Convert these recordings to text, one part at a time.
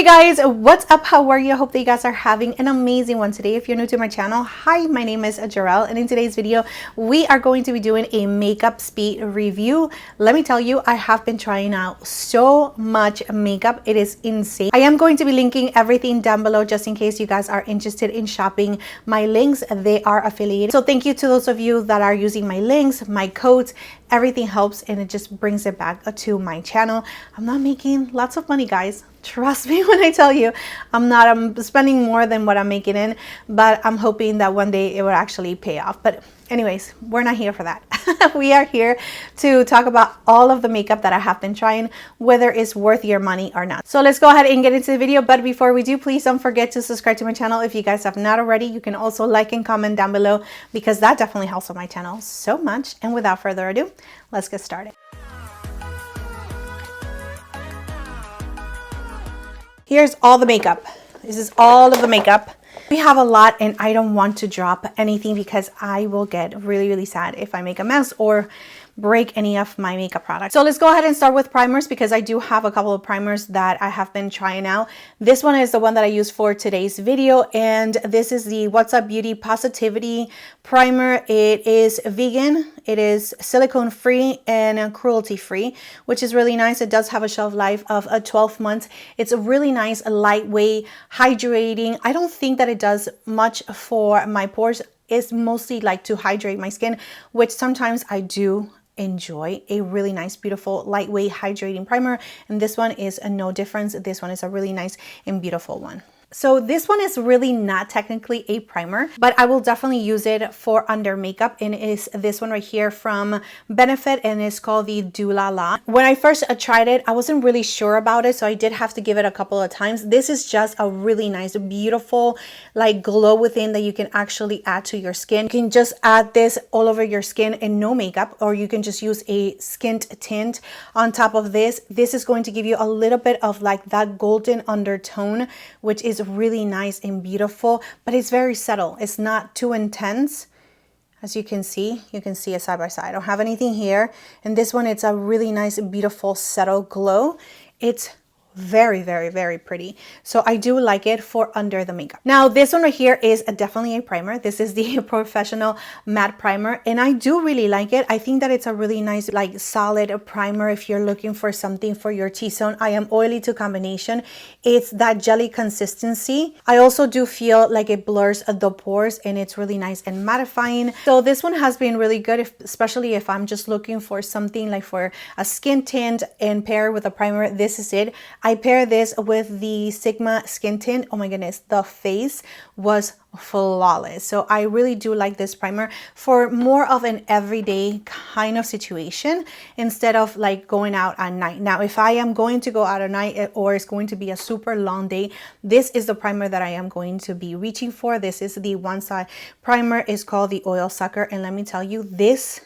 Hey guys, what's up? How are you? I hope that you guys are having an amazing one today. If you're new to my channel, hi, my name is Gerel, and in today's video we are going to be doing a makeup speed review. Let me tell you, I have been trying out so much makeup. It is insane. I am going to be linking everything down below just in case you guys are interested in shopping my links. They are affiliated, so thank you to those of you that are using my links, my codes. Everything helps and it just brings it back to my channel. I'm not making lots of money, guys. Trust me when I tell you, I'm spending more than what I'm making in, but I'm hoping that one day it will actually pay off. But anyways, we're not here for that. We are here to talk about all of the makeup that I have been trying, whether it's worth your money or not. So let's go ahead and get into the video. But before we do, please don't forget to subscribe to my channel. If you guys have not already, you can also like and comment down below because that definitely helps on my channel so much. And without further ado, let's get started. Here's all the makeup. This is all of the makeup. We have a lot and I don't want to drop anything because I will get really sad if I make a mess or break any of my makeup products. So let's go ahead and start with primers because I do have a couple of primers that I have been trying out. This one is the one that I use for today's video, and this is the What's Up Beauty Positivity Primer. It is vegan, it is silicone free and cruelty free, which is really nice. It does have a shelf life of 12 months. It's a really nice, lightweight, hydrating. I don't think that it does much for my pores. It's mostly like to hydrate my skin, which sometimes I do enjoy. A really nice, beautiful, lightweight hydrating primer, and this one is no difference. This one is a really nice and beautiful one. So this one is really not technically a primer, but I will definitely use it for under makeup, and it is this one right here from Benefit, and it's called the Dula La. When I first tried it, I wasn't really sure about it, so I did have to give it a couple of times. This is just a really nice, beautiful, like glow within that you can actually add to your skin. You can just add this all over your skin and no makeup, or you can just use a skin tint on top of this. This is going to give you a little bit of like that golden undertone, which is really nice and beautiful, but it's very subtle. It's not too intense. As you can see it side by side. I don't have anything here, and this one, it's a really nice, beautiful, subtle glow. It's very pretty, so I do like it for under the makeup. Now this one right here is definitely a primer. This is the Professional Matte Primer, and I do really like it. I think that it's a really nice, like, solid primer if you're looking for something for your T-zone. I am oily to combination. It's that jelly consistency. I also do feel like it blurs the pores, and it's really nice and mattifying. So this one has been really good, especially if I'm just looking for something like for a skin tint and pair with a primer. This is it. I pair this with the Sigma skin tint. Oh my goodness, the face was flawless. So I really do like this primer for more of an everyday kind of situation instead of like going out at night. Now, if I am going to go out at night or it's going to be a super long day, this is the primer that I am going to be reaching for. This is the One Side primer. It's called the Oil Sucker, and let me tell you, this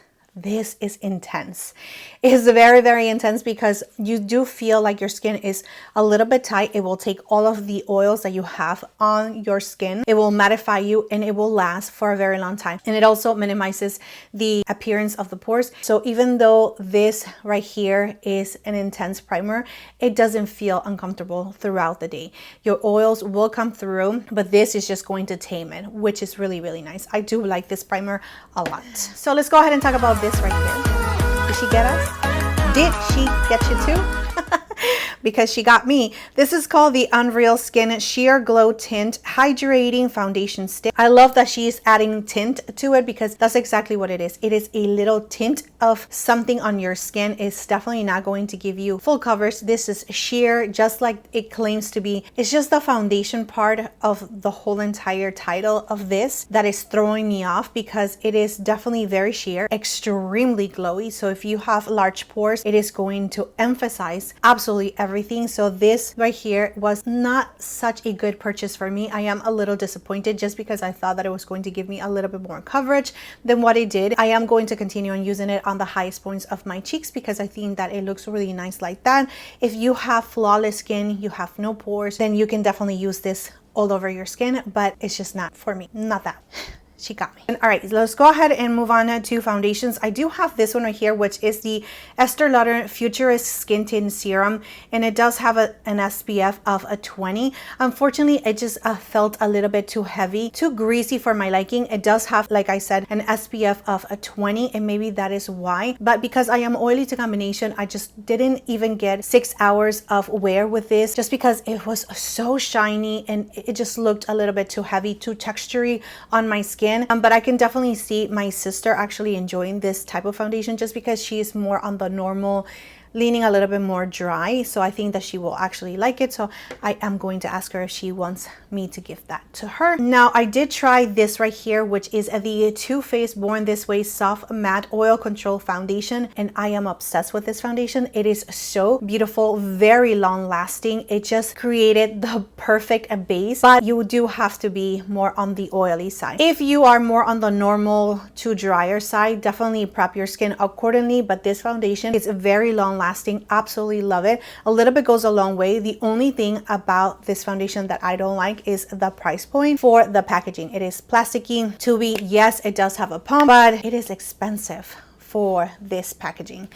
is intense. It's very intense because you do feel like your skin is a little bit tight. It will take all of the oils that you have on your skin. It will mattify you, and it will last for a very long time. And it also minimizes the appearance of the pores. So even though this right here is an intense primer, it doesn't feel uncomfortable throughout the day. Your oils will come through, but this is just going to tame it, which is really nice. I do like this primer a lot. So let's go ahead and talk about this right here. Did she get us? Did she get you too? Because she got me. This is called the Unreal Skin Sheer Glow Tint Hydrating Foundation Stick. I love that she is adding tint to it because that's exactly what it is. It is a little tint of something on your skin. It's definitely not going to give you full coverage. This is sheer, just like it claims to be. It's just the foundation part of the whole entire title of this that is throwing me off because it is definitely very sheer, extremely glowy. So if you have large pores, it is going to emphasize absolutely everything. So this right here was not such a good purchase for me. I am a little disappointed just because I thought that it was going to give me a little bit more coverage than what it did. I am going to continue on using it on the highest points of my cheeks because I think that it looks really nice like that. If you have flawless skin, you have no pores, then you can definitely use this all over your skin, but it's just not for me. Not that. she got me. And all right, let's go ahead and move on to foundations. I do have this one right here, which is the Estee Lauder Futurist Skin Tint Serum, and it does have an SPF of a 20. Unfortunately, it just felt a little bit too heavy, too greasy for my liking. It does have, like I said, an SPF of a 20, and maybe that is why. But because I am oily to combination, I just didn't even get 6 hours of wear with this, just because it was so shiny and it just looked a little bit too heavy, too textury on my skin. But I can definitely see my sister actually enjoying this type of foundation, just because she is more on the normal, leaning a little bit more dry. So I think that she will actually like it. So I am going to ask her if she wants me to give that to her. Now, I did try this right here, which is the Too Faced Born This Way Soft Matte Oil Control Foundation, and I am obsessed with this foundation. It is so beautiful, very long lasting. It just created the perfect base, but you do have to be more on the oily side. If you are more on the normal to drier side, definitely prep your skin accordingly, but this foundation is very long lasting. Absolutely love it. A little bit goes a long way. The only thing about this foundation that I don't like is the price point for the packaging. It is plasticky, tubey. Yes, it does have a pump, but it is expensive for this packaging.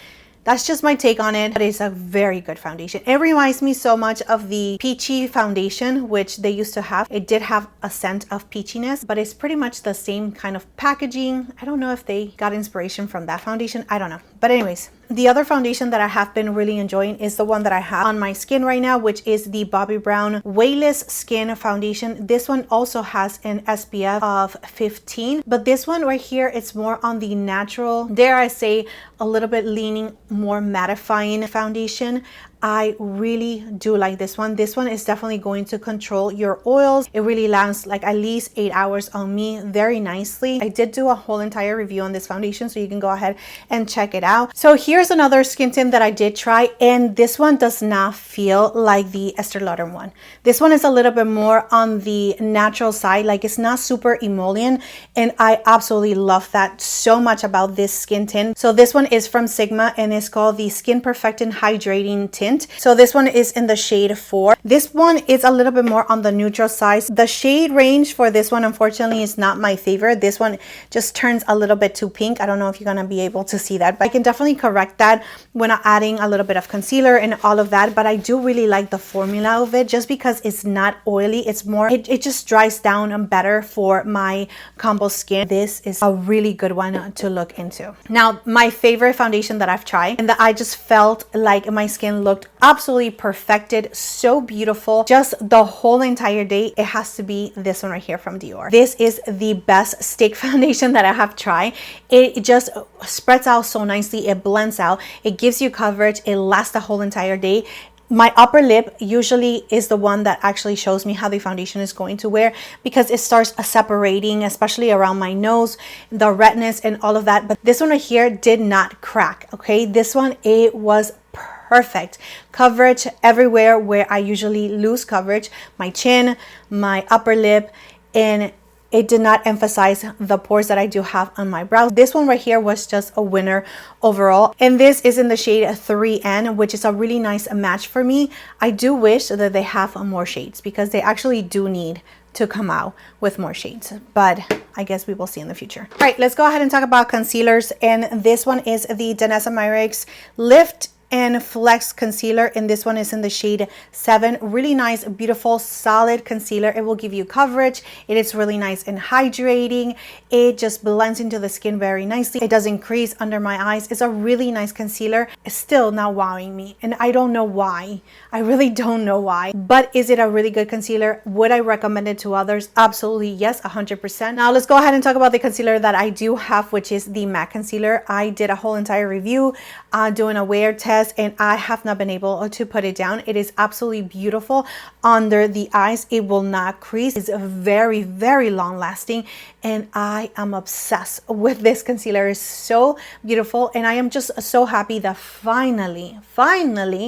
That's just my take on it, but it's a very good foundation. It reminds me so much of the Peachy foundation, which they used to have. It did have a scent of peachiness, but it's pretty much the same kind of packaging. I don't know if they got inspiration from that foundation. I don't know. But anyways, the other foundation that I have been really enjoying is the one that I have on my skin right now, which is the Bobbi Brown Weightless Skin Foundation. This one also has an SPF of 15, but this one right here, it's more on the natural, dare I say, a little bit leaning more mattifying foundation. I really do like this one. This one is definitely going to control your oils. It really lasts like at least 8 hours on me very nicely. I did do a whole entire review on this foundation, so you can go ahead and check it out. So here's another skin tint that I did try, and this one does not feel like the Estee Lauder one. This one is a little bit more on the natural side, like it's not super emollient, and I absolutely love that so much about this skin tint. So this one is from Sigma, and it's called the Skin Perfecting Hydrating Tint. So this one is in the shade 4. This one is a little bit more on the neutral side. The shade range for this one, unfortunately, is not my favorite. This one just turns a little bit too pink. I don't know if you're gonna be able to see that, but I can definitely correct that when I'm adding a little bit of concealer and all of that. But I do really like the formula of it, just because it's not oily. It's more, it just dries down better for my combo skin. This is a really good one to look into. Now, my favorite foundation that I've tried, and that I just felt like my skin looked absolutely perfected, so beautiful, just the whole entire day, it has to be this one right here from Dior. This is the best stick foundation that I have tried. It just spreads out so nicely, it blends out, it gives you coverage, it lasts the whole entire day. My upper lip usually is the one that actually shows me how the foundation is going to wear, because it starts separating, especially around my nose, the redness and all of that. But this one right here did not crack. Okay, this one, it was perfect coverage everywhere where I usually lose coverage, my chin, my upper lip, and it did not emphasize the pores that I do have on my brows. This one right here was just a winner overall, and this is in the shade 3N, which is a really nice match for me. I do wish that they have more shades, because they actually do need to come out with more shades, but I guess we will see in the future. All right, let's go ahead and talk about concealers, and this one is the Danessa Myricks Lift and Flex Concealer, and this one is in the shade 7. Really nice, beautiful, solid concealer. It will give you coverage. It is really nice and hydrating. It just blends into the skin very nicely. It doesn't crease under my eyes. It's a really nice concealer. It's still not wowing me, and I don't know why. I really don't know why, but is it a really good concealer? Would I recommend it to others? Absolutely yes, 100%. Now let's go ahead and talk about the concealer that I do have, which is the MAC concealer. I did a whole entire review doing a wear test, and I have not been able to put it down. It is absolutely beautiful under the eyes. It will not crease. It's very, very long lasting, and I am obsessed with this concealer. It's so beautiful, and I am just so happy that finally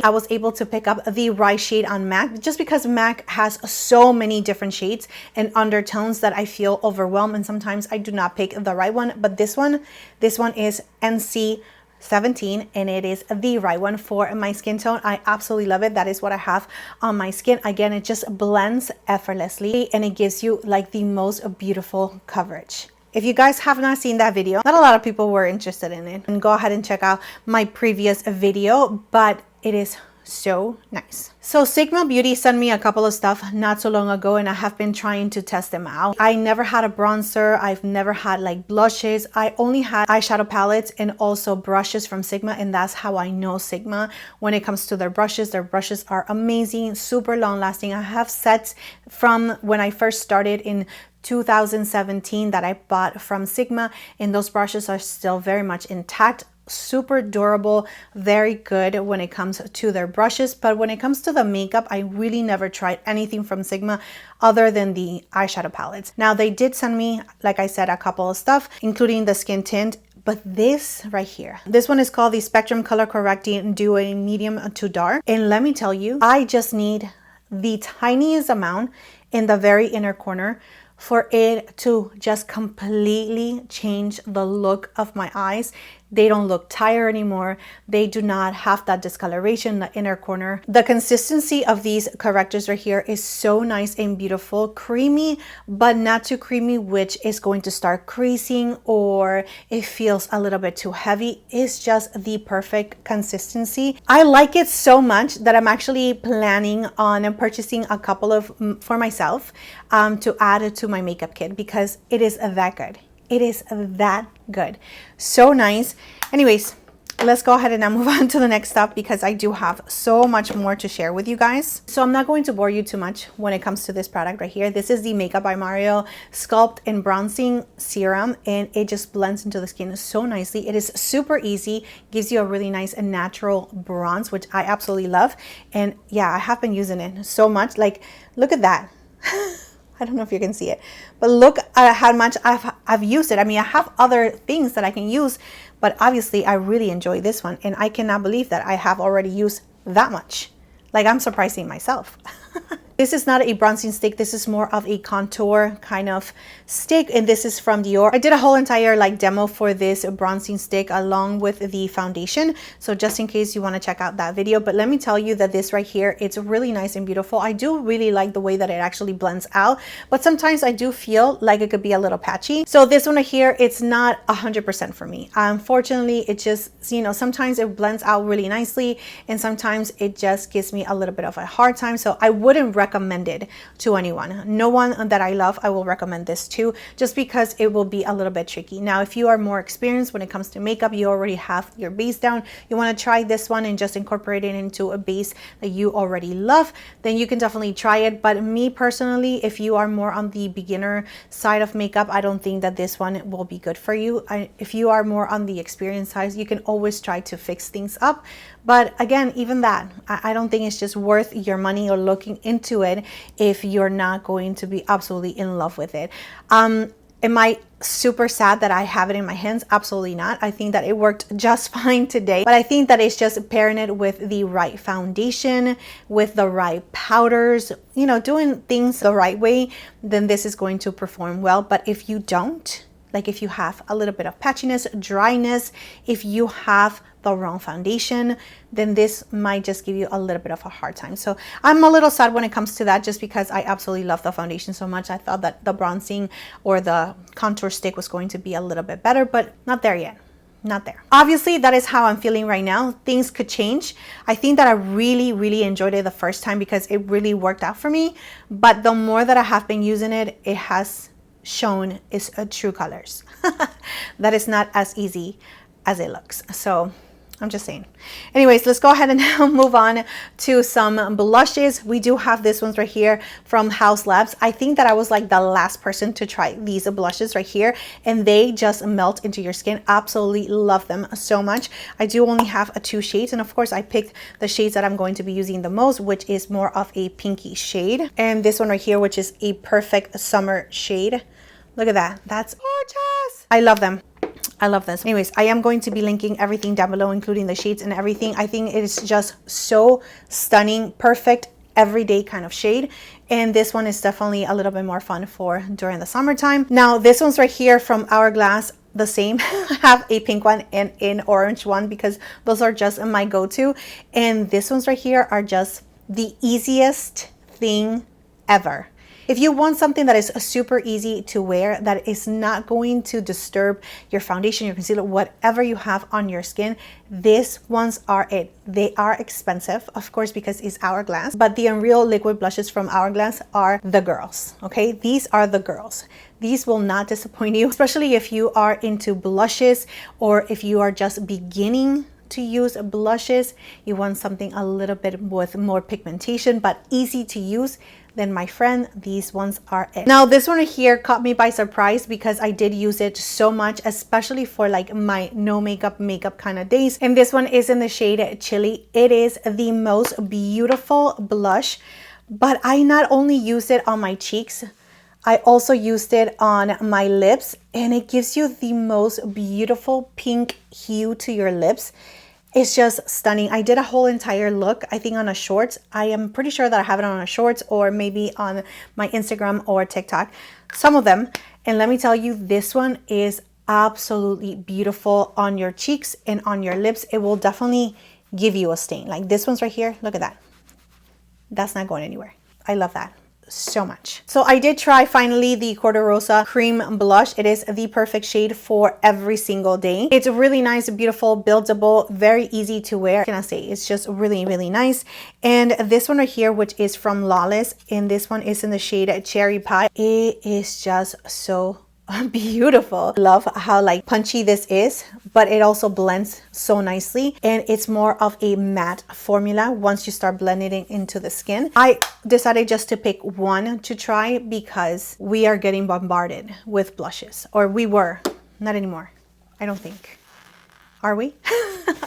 I was able to pick up the right shade on MAC, just because MAC has so many different shades and undertones that I feel overwhelmed, and sometimes I do not pick the right one. But this one is NC17, and it is the right one for my skin tone. I absolutely love it. That is what I have on my skin. Again, it just blends effortlessly, and it gives you like the most beautiful coverage. If you guys have not seen that video, not a lot of people were interested in it, and go ahead and check out my previous video, but it is so nice. So Sigma Beauty sent me a couple of stuff not so long ago, and I have been trying to test them out. I never had a bronzer. I've never had like blushes. I only had eyeshadow palettes and also brushes from Sigma, and that's how I know Sigma when it comes to their brushes. Their brushes are amazing, super long lasting. I have sets from when I first started in 2017 that I bought from Sigma, and those brushes are still very much intact, super durable, very good when it comes to their brushes. But when it comes to the makeup, I really never tried anything from Sigma other than the eyeshadow palettes. Now they did send me, like I said, a couple of stuff, including the skin tint. But this right here, this one is called the Spectrum Color Correcting Duo in Medium to Dark. And let me tell you, I just need the tiniest amount in the very inner corner for it to just completely change the look of my eyes. They don't look tired anymore. They do not have that discoloration in the inner corner. The consistency of these correctors right here is so nice and beautiful, creamy, but not too creamy, which is going to start creasing or it feels a little bit too heavy. It's just the perfect consistency. I like it so much that I'm actually planning on purchasing a couple of for myself to add to my makeup kit because it is that good. It is that good. So nice. Anyways, let's go ahead and now move on to the next step because I do have so much more to share with you guys. So I'm not going to bore you too much when it comes to this product right here. This is the Makeup by Mario Sculpt and Bronzing Serum, and it just blends into the skin so nicely. It is super easy, gives you a really nice and natural bronze, which I absolutely love. And yeah, I have been using it so much. Like, look at that. I don't know if you can see it, but look at how much I've used it. I mean, I have other things that I can use, but obviously I really enjoy this one, and I cannot believe that I have already used that much. Like, I'm surprising myself. This is not a bronzing stick. This is more of a contour kind of stick, and this is from Dior. I did a whole entire like demo for this bronzing stick along with the foundation, so just in case you want to check out that video. But let me tell you that this right here, it's really nice and beautiful. I do really like the way that it actually blends out, but sometimes I do feel like it could be a little patchy. So this one right here, it's not 100% for me. Unfortunately, it just, you know, sometimes it blends out really nicely and sometimes it just gives me a little bit of a hard time. So I wouldn't recommend it to anyone. No one that I love, I will recommend this to, just because it will be a little bit tricky. Now, if you are more experienced when it comes to makeup, you already have your base down, you want to try this one and just incorporate it into a base that you already love, then you can definitely try it. But me personally, if you are more on the beginner side of makeup, I don't think that this one will be good for you. If you are more on the experienced side, you can always try to fix things up. But again, even that, I don't think it's just worth your money or looking into it if you're not going to be absolutely in love with it. Am I super sad that I have it in my hands? Absolutely not. I think that it worked just fine today, but I think that it's just pairing it with the right foundation, with the right powders, you know, doing things the right way, then this is going to perform well. But if you don't, like if you have a little bit of patchiness, dryness, if you have the wrong foundation, then this might just give you a little bit of a hard time. So I'm a little sad when it comes to that, just because I absolutely love the foundation so much. I thought that the bronzing or the contour stick was going to be a little bit better, but not there yet. Not there. Obviously, that is how I'm feeling right now. Things could change. I think that I really enjoyed it the first time because it really worked out for me. But the more that I have been using it, it has shown its true colors. That is not as easy as it looks. So I'm just saying. Anyways, let's go ahead and now move on to some blushes. We do have this ones right here from House Labs. I think that I was like the last person to try these blushes right here, and they just melt into your skin. Absolutely love them so much. I do only have 2 shades, and of course I picked the shades that I'm going to be using the most, which is more of a pinky shade, and this one right here, which is a perfect summer shade. Look at that. That's gorgeous. I love them. I love this. Anyways, I am going to be linking everything down below, including the shades and everything. I think it is just so stunning, perfect everyday kind of shade. And this one is definitely a little bit more fun for during the summertime. Now, this one's right here from Hourglass. The same. I have a pink one and an orange one because those are just my go-to. And this ones right here are just the easiest thing ever. If you want something that is super easy to wear, that is not going to disturb your foundation, your concealer, whatever you have on your skin, these ones are it. They are expensive, of course, because it's Hourglass, but the Unreal liquid blushes from Hourglass are the girls, okay? These are the girls. These will not disappoint you, especially if you are into blushes or if you are just beginning to use blushes. You want something a little bit with more pigmentation but easy to use, then my friend, these ones are it. Now this one right here caught me by surprise because I did use it so much, especially for like my no makeup kind of days. And this one is in the shade Chili. It is the most beautiful blush, but I not only used it on my cheeks, I also used it on my lips, and it gives you the most beautiful pink hue to your lips. It's just stunning. I did a whole entire look, I think on a shorts. I am pretty sure that I have it on a shorts or maybe on my Instagram or TikTok, some of them. And let me tell you, this one is absolutely beautiful on your cheeks and on your lips. It will definitely give you a stain. Like this one's right here. Look at that. That's not going anywhere. I love that so much. So I did try finally the Corte Rosa cream blush. It is the perfect shade for every single day. It's really nice, beautiful, buildable, very easy to wear. Can I say it's just really, really nice. And this one right here, which is from Lawless, and this one is in the shade Cherry Pie. It is just so beautiful. Love how like punchy this is, but it also blends so nicely, and it's more of a matte formula once you start blending it into the skin. I decided just to pick one to try because we are getting bombarded with blushes, or we were, not anymore. I don't think. Are we?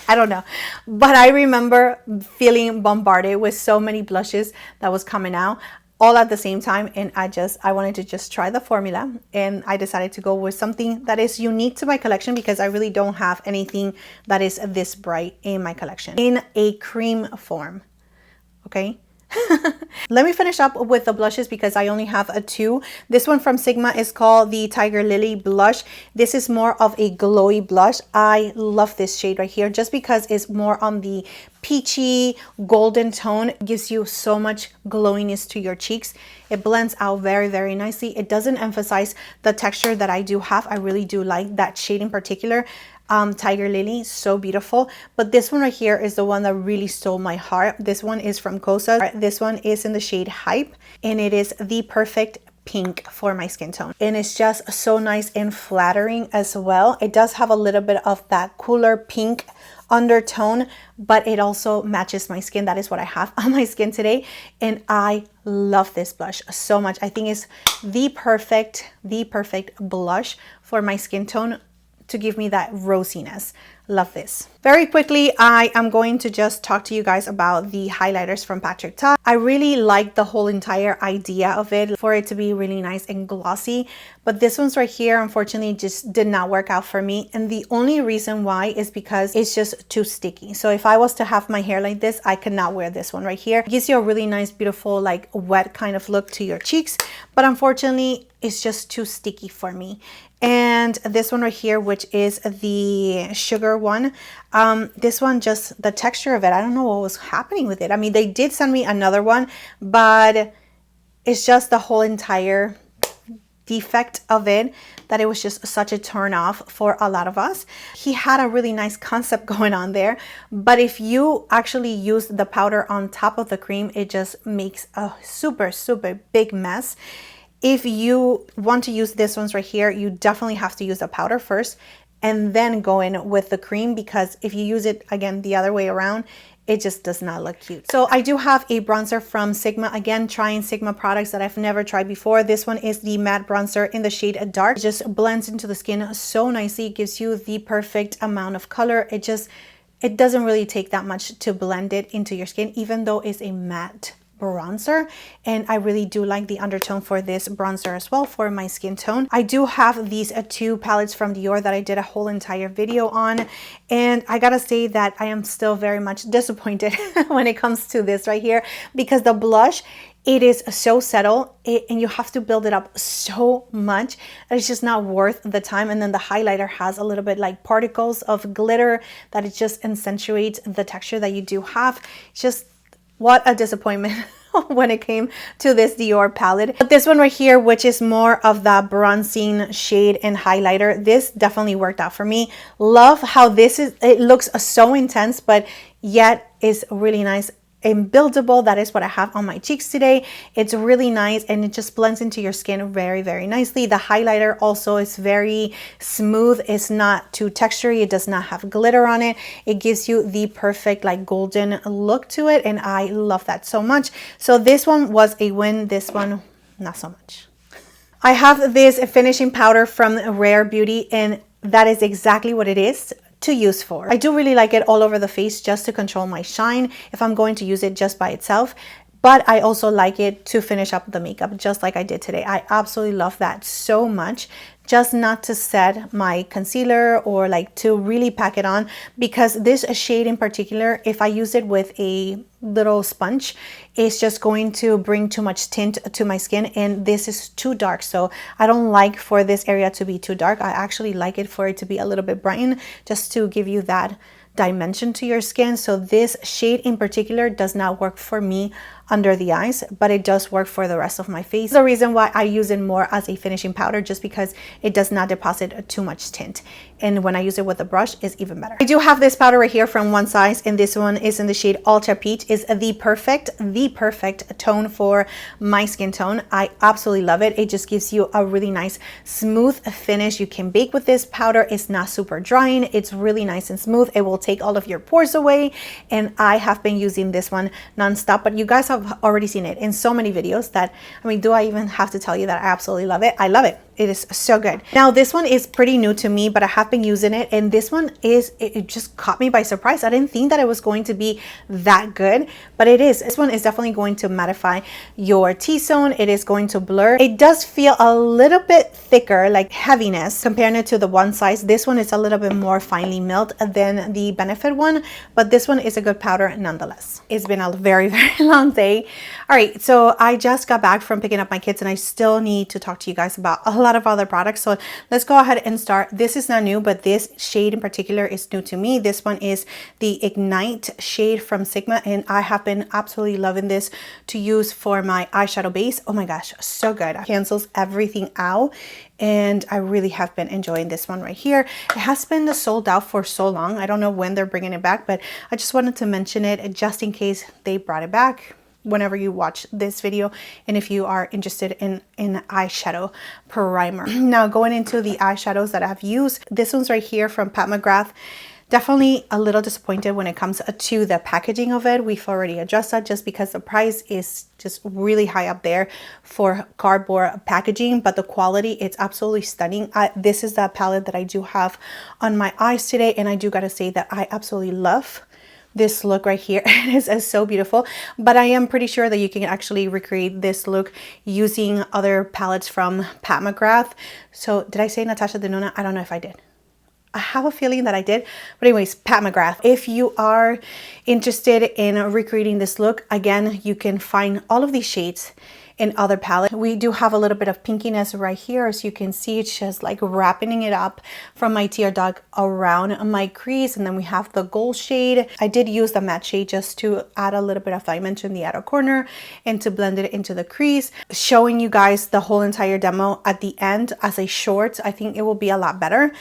I don't know. But I remember feeling bombarded with so many blushes that was coming out all at the same time, and I wanted to just try the formula, and I decided to go with something that is unique to my collection because I really don't have anything that is this bright in my collection in a cream form. Okay. Let me finish up with the blushes because I only have two. This one from Sigma is called the Tiger Lily blush. This is more of a glowy blush. I love this shade right here just because it's more on the peachy golden tone. It gives you so much glowiness to your cheeks. It blends out very, very nicely. It doesn't emphasize the texture that I do have. I really do like that shade in particular. Tiger Lily, so beautiful. But this one right here is the one that really stole my heart. This one is from Kosa. This one is in the shade Hype, and it is the perfect pink for my skin tone, and it's just so nice and flattering as well. It does have a little bit of that cooler pink undertone, but it also matches my skin. That is what I have on my skin today, and I love this blush so much. I think it's the perfect blush for my skin tone to give me that rosiness. Love this. Very quickly, I am going to just talk to you guys about the highlighters from Patrick Ta. I really like the whole entire idea of it, for it to be really nice and glossy, but this one's right here unfortunately just did not work out for me, and the only reason why is because it's just too sticky. So if I was to have my hair like this, I could not wear this one right here. It gives you a really nice, beautiful, like wet kind of look to your cheeks, but unfortunately it's just too sticky for me. And this one right here, which is the sugar one, this one, just the texture of it, I don't know what was happening with it. I mean, they did send me another one, but it's just the whole entire defect of it that it was just such a turn off for a lot of us. He had a really nice concept going on there, but if you actually use the powder on top of the cream, it just makes a super big mess. If you want to use this ones right here, you definitely have to use the powder first and then go in with the cream, because if you use it again the other way around, it just does not look cute. So I do have a bronzer from Sigma. Again, trying Sigma products that I've never tried before. This one is the matte bronzer in the shade Dark. It just blends into the skin so nicely. It gives you the perfect amount of color. It doesn't really take that much to blend it into your skin, even though it's a matte bronzer, and I really do like the undertone for this bronzer as well for my skin tone. I do have these two palettes from Dior that I did a whole entire video on, and I gotta say that I am still very much disappointed when it comes to this right here, because the blush, it is so subtle and you have to build it up so much that it's just not worth the time. And then the highlighter has a little bit like particles of glitter that it just accentuates the texture that you do have. It's just, what a disappointment when it came to this Dior palette. But this one right here, which is more of the bronzing shade and highlighter, this definitely worked out for me. Love how this is, it looks so intense, but yet is really nice and buildable. That is what I have on my cheeks today. It's really nice and it just blends into your skin very, very nicely. The highlighter also is very smooth. It's not too textury. It does not have glitter on it. It gives you the perfect like golden look to it, and I love that so much. So this one was a win. This one, not so much. I have this finishing powder from Rare Beauty, and that is exactly what it is to use for. I do really like it all over the face just to control my shine if I'm going to use it just by itself. But I also like it to finish up the makeup just like I did today. I absolutely love that so much. Just not to set my concealer or like to really pack it on, because this shade in particular, if I use it with a little sponge, it's just going to bring too much tint to my skin, and this is too dark. So I don't like for this area to be too dark. I actually like it for it to be a little bit brightened, just to give you that dimension to your skin. So this shade in particular does not work for me under the eyes, but it does work for the rest of my face. The reason why I use it more as a finishing powder, just because it does not deposit too much tint, and when I use it with a brush is even better. I do have this powder right here from One Size, and this one is in the shade Ultra Peach. Is the perfect tone for my skin tone. I absolutely love it. It just gives you a really nice smooth finish. You can bake with this powder. It's not super drying. It's really nice and smooth. It will take all of your pores away, and I have been using this one nonstop, but you guys have already seen it in so many videos that, I mean, do I even have to tell you that I absolutely love it? I love it. It is so good. Now this one is pretty new to me, but I have been using it, and this one is, it just caught me by surprise. I didn't think that it was going to be that good, but it is. This one is definitely going to mattify your T-zone. It is going to blur. It does feel a little bit thicker, like heaviness, comparing it to the One Size. This one is a little bit more finely milled than the Benefit one, but this one is a good powder nonetheless. It's been a very, very long day. All right, so I just got back from picking up my kids, and I still need to talk to you guys about a lot of other products. So let's go ahead and start. This is not new, but this shade in particular is new to me. This one is the Ignite shade from Sigma, and I have been absolutely loving this to use for my eyeshadow base. Oh my gosh, so good. It cancels everything out, and I really have been enjoying this one right here. It has been sold out for so long. I don't know when they're bringing it back, but I just wanted to mention it just in case they brought it back whenever you watch this video, and if you are interested in eyeshadow primer. Now going into the eyeshadows that I've used, this one's right here from Pat McGrath. Definitely a little disappointed when it comes to the packaging of it. We've already addressed that, just because the price is just really high up there for cardboard packaging, but the quality, it's absolutely stunning. This is that palette that I do have on my eyes today, and I do gotta say that I absolutely love this look right here. It is so beautiful, but I am pretty sure that you can actually recreate this look using other palettes from Pat McGrath. So did I say Natasha Denona? I don't know if I did. I have a feeling that I did, but anyways, Pat McGrath. If you are interested in recreating this look, again, you can find all of these shades in other palettes. We do have a little bit of pinkiness right here. As you can see, it's just like wrapping it up from my tear duct around my crease. And then we have the gold shade. I did use the matte shade just to add a little bit of dimension in the outer corner and to blend it into the crease. Showing you guys the whole entire demo at the end as a short, I think it will be a lot better.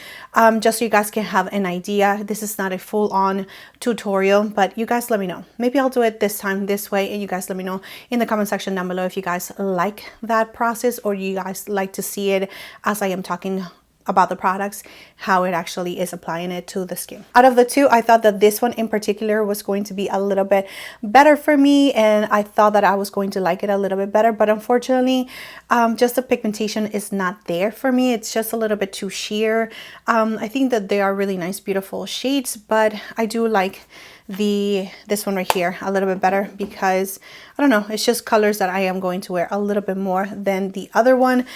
Just so you guys can have an idea. This is not a full-on tutorial, but you guys let me know. Maybe I'll do it this time this way, and you guys let me know in the comment section down below if you guys like that process, or you guys like to see it as I am talking about the products, how it actually is applying it to the skin. Out of the two, I thought that this one in particular was going to be a little bit better for me, and I thought that I was going to like it a little bit better, but unfortunately just the pigmentation is not there for me. It's just a little bit too sheer. I think that they are really nice, beautiful shades, but I do like this one right here a little bit better, because I don't know, it's just colors that I am going to wear a little bit more than the other one.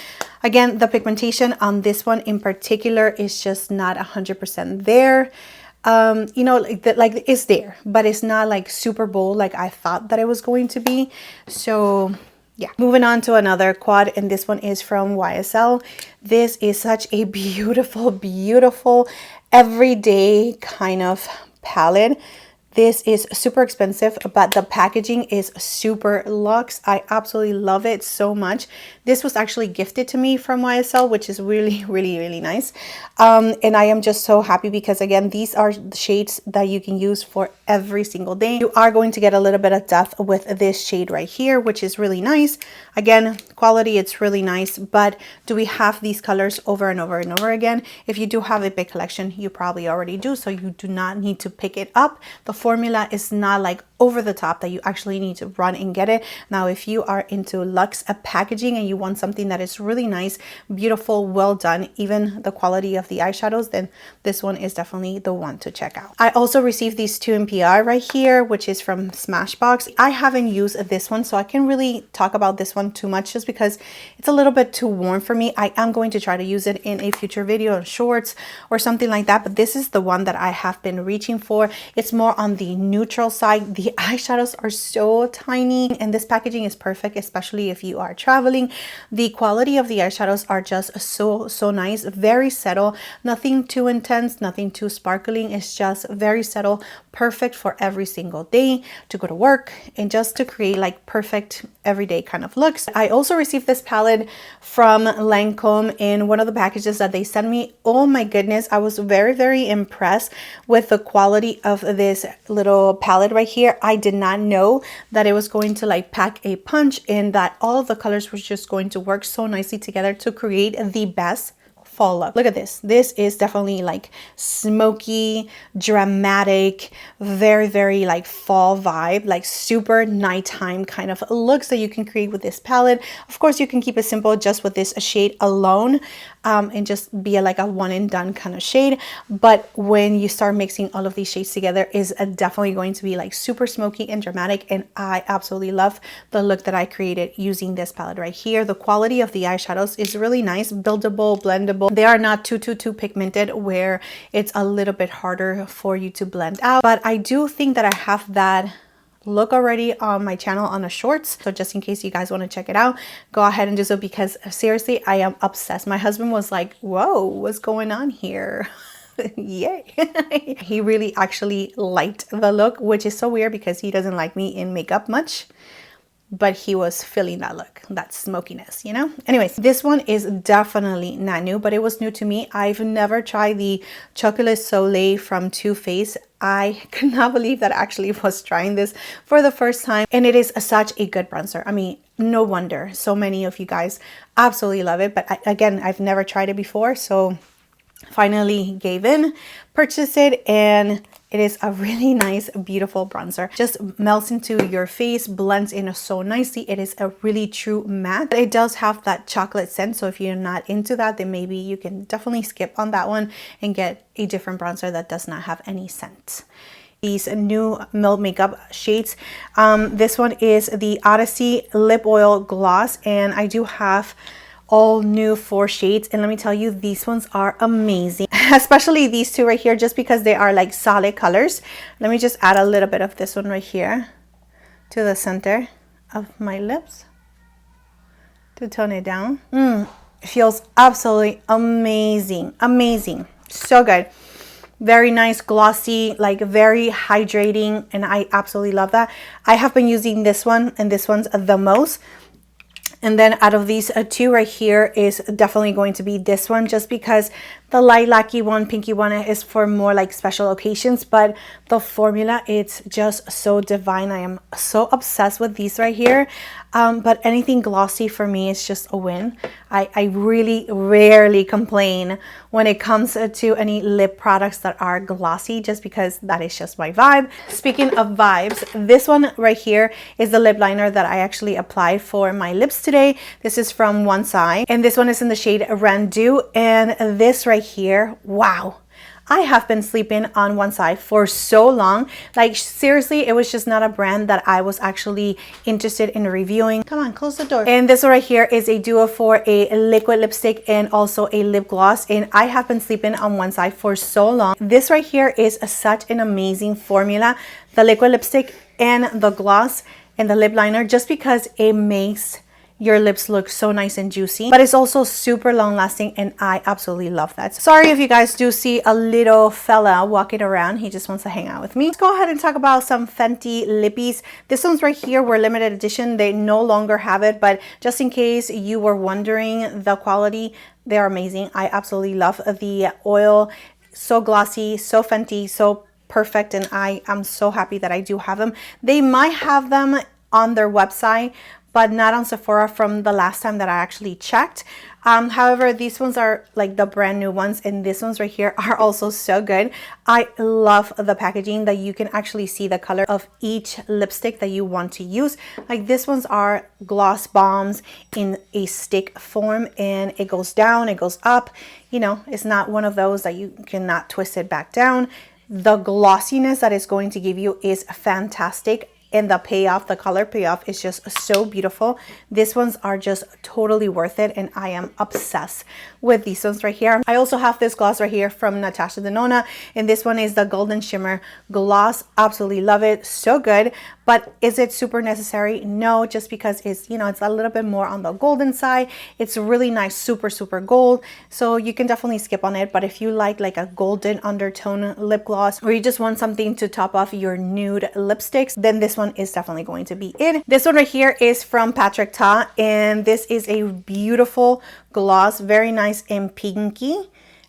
Again, the pigmentation on this one in particular is just not 100% there. You know, like it's there, but it's not like super bold like I thought that it was going to be. So yeah, moving on to another quad, and this one is from YSL. This is such a beautiful, beautiful everyday kind of palette. This is super expensive, but the packaging is super luxe. I absolutely love it so much. This was actually gifted to me from YSL, which is really, really, really nice. And I am just so happy because, again, these are the shades that you can use for every single day. You are going to get a little bit of depth with this shade right here, which is really nice. Again, quality, it's really nice, but do we have these colors over and over and over again? If you do have a big collection, you probably already do, so you do not need to pick it up. The formula is not like over the top that you actually need to run and get it. Now, if you are into luxe packaging and you want something that is really nice, beautiful, well done, even the quality of the eyeshadows, then this one is definitely the one to check out. I also received these two in PR right here, which is from Smashbox. I haven't used this one, so I can't really talk about this one too much just because it's a little bit too warm for me. I am going to try to use it in a future video or shorts or something like that, but this is the one that I have been reaching for. It's more on the neutral side. The eyeshadows are so tiny and this packaging is perfect, especially if you are traveling. The quality of the eyeshadows are just so nice, very subtle, nothing too intense, nothing too sparkling. It's just very subtle, perfect for every single day, to go to work and just to create like perfect everyday kind of looks. I also received this palette from Lancome in one of the packages that they sent me. Oh my goodness, I was very impressed with the quality of this little palette right here. I did not know that it was going to like pack a punch and that all of the colors were just going to work so nicely together to create the best fall look. Look at this. This is definitely like smoky, dramatic, very like fall vibe, like super nighttime kind of looks that you can create with this palette. Of course, you can keep it simple just with this shade alone and just be like a one and done kind of shade. But when you start mixing all of these shades together, is definitely going to be like super smoky and dramatic. And I absolutely love the look that I created using this palette right here. The quality of the eyeshadows is really nice, buildable, blendable. They are not too pigmented where it's a little bit harder for you to blend out. But I do think that I have that look already on my channel on the shorts, so just in case you guys want to check it out, go ahead and do so, because seriously, I am obsessed. My husband was like, whoa, what's going on here? Yay. He really actually liked the look, which is so weird because he doesn't like me in makeup much, but he was feeling that look, that smokiness, you know? Anyways, this one is definitely not new, but it was new to me. I've never tried the Chocolate Soleil from Too Faced. I could not believe that I actually was trying this for the first time, and it is such a good bronzer. I mean, no wonder so many of you guys absolutely love it, but again, I've never tried it before, so finally gave in, purchased it, and it is a really nice, beautiful bronzer. Just melts into your face, blends in so nicely. It is a really true matte. It does have that chocolate scent, so if you're not into that, then maybe you can definitely skip on that one and get a different bronzer that does not have any scent. These new Milk Makeup shades. This one is the Odyssey Lip Oil Gloss, and I do have all new 4 shades, and let me tell you, these ones are amazing, especially these two right here, just because they are like solid colors. Let me just add a little bit of this one right here to the center of my lips to tone it down. It feels absolutely amazing, so good. Very nice, glossy, like very hydrating, and I absolutely love that. I have been using this one, and this one's the most. And then out of these two right here is definitely going to be this one, just because the lilac-y one, pinky one is for more like special occasions, but the formula, it's just so divine. I am so obsessed with these right here. But anything glossy for me is just a win. I really rarely complain when it comes to any lip products that are glossy, just because that is just my vibe. Speaking of vibes, this one right here is the lip liner that I actually applied for my lips today. This is from One Side, and this one is in the shade Randu, and this right here, wow. I have been sleeping on One Side for so long. Like seriously, it was just not a brand that I was actually interested in reviewing. Come on, close the door. And this one right here is a duo for a liquid lipstick and also a lip gloss. And I have been sleeping on One Side for so long. This right here is such an amazing formula. The liquid lipstick and the gloss and the lip liner, just because it makes your lips look so nice and juicy, but it's also super long lasting, and I absolutely love that. Sorry if you guys do see a little fella walking around. He just wants to hang out with me. Let's go ahead and talk about some Fenty lippies. This one's right here were limited edition. They no longer have it, but just in case you were wondering the quality, they're amazing. I absolutely love the oil. So glossy, so Fenty, so perfect, and I am so happy that I do have them. They might have them on their website, but not on Sephora from the last time that I actually checked. However, these ones are like the brand new ones, and these ones right here are also so good. I love the packaging that you can actually see the color of each lipstick that you want to use. Like these ones are gloss bombs in a stick form, and it goes down, it goes up. You know, it's not one of those that you cannot twist it back down. The glossiness that it's going to give you is fantastic. And the payoff, the color payoff is just so beautiful. These ones are just totally worth it, and I am obsessed with these ones right here. I also have this gloss right here from NATASHA DENONA, and this one is the Golden Shimmer Gloss. Absolutely love it, so good. But is it super necessary? No, just because it's, you know, it's a little bit more on the golden side. It's really nice, super gold, so you can definitely skip on it. But if you like a golden undertone lip gloss, or you just want something to top off your nude lipsticks, then this one is definitely going to be it. This one right here is from Patrick Ta, and this is a beautiful gloss, very nice and pinky,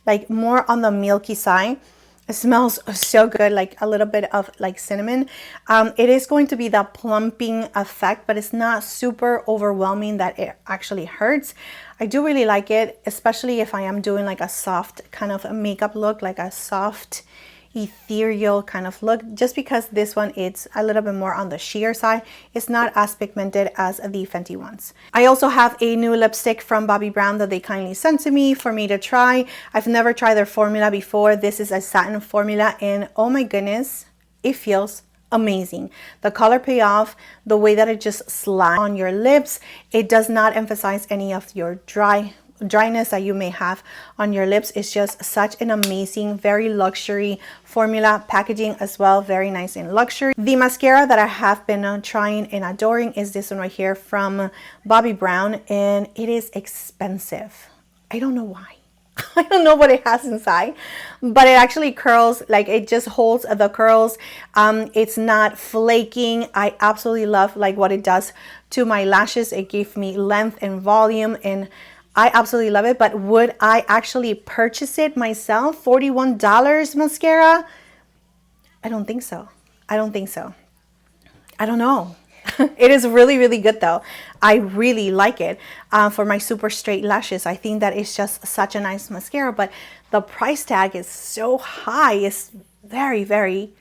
like more on the milky side. It smells so good, like a little bit of like cinnamon. It is going to be the plumping effect, but it's not super overwhelming that it actually hurts. I do really like it, especially if I am doing like a soft kind of a makeup look, like a soft ethereal kind of look, just because this one it's a little bit more on the sheer side. It's not as pigmented as the Fenty ones. I also have a new lipstick from Bobbi Brown that they kindly sent to me for me to try. I've never tried their formula before. This is a satin formula, and oh my goodness, it feels amazing. The color payoff, the way that it just slides on your lips, it does not emphasize any of your dryness that you may have on your lips. It's just such an amazing, very luxury formula. Packaging as well, very nice and luxury. The mascara that I have been trying and adoring is this one right here from Bobbi Brown, and it is expensive. I don't know why. I don't know what it has inside, but it actually curls, like it just holds the curls. It's not flaking. I absolutely love like what it does to my lashes. It gives me length and volume, and I absolutely love it. But would I actually purchase it myself? $41 mascara? I don't think so. I don't think so. I don't know. It is really good though. I really like it for my super straight lashes. I think that it's just such a nice mascara, but the price tag is so high. It's very,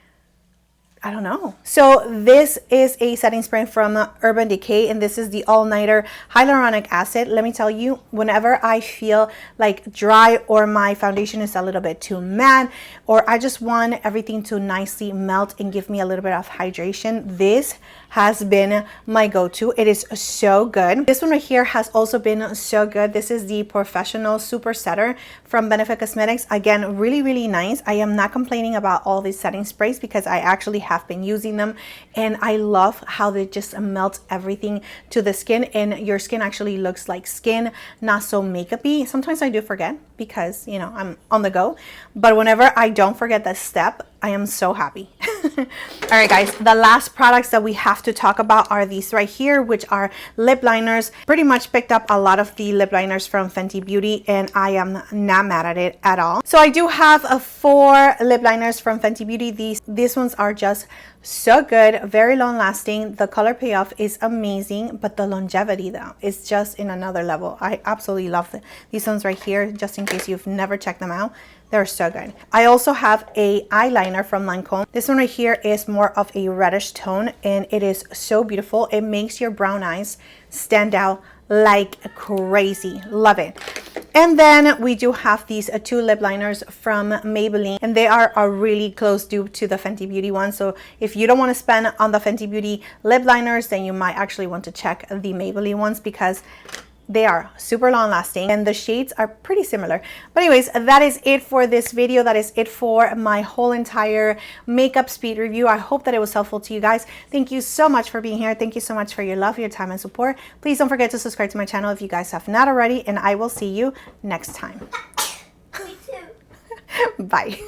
I don't know. So this is a setting spray from Urban Decay, and this is the all-nighter hyaluronic acid. Let me tell you, whenever I feel like dry, or my foundation is a little bit too matte, or I just want everything to nicely melt and give me a little bit of hydration, this has been my go-to. It is so good. This one right here has also been so good. This is the Professional Super Setter from Benefit Cosmetics. Again, really nice. I am not complaining about all these setting sprays because I actually have been using them, and I love how they just melt everything to the skin, and your skin actually looks like skin, not so makeup-y. Sometimes I do forget because, you know, I'm on the go, but whenever I don't forget that step, I am so happy. All right guys, the last products that we have to talk about are these right here, which are lip liners. Pretty much picked up a lot of the lip liners from Fenty Beauty, and I am not mad at it at all. So I do have 4 lip liners from Fenty Beauty. These ones are just so good, very long lasting. The color payoff is amazing, but the longevity though is just in another level. I absolutely love these ones right here, just in case you've never checked them out. They're so good. I also have a eyeliner from Lancome. This one right here is more of a reddish tone, and it is so beautiful. It makes your brown eyes stand out like crazy. Love it. And then we do have these 2 lip liners from Maybelline, and they are a really close dupe to the Fenty Beauty one. So if you don't want to spend on the Fenty Beauty lip liners, then you might actually want to check the Maybelline ones, because They are super long lasting and the shades are pretty similar. But anyways, that is it for this video. That is it for my whole entire makeup speed review. I hope that it was helpful to you guys. Thank you so much for being here. Thank you so much for your love, your time, and support. Please don't forget to subscribe to my channel if you guys have not already, and I will see you next time. Me too. Bye.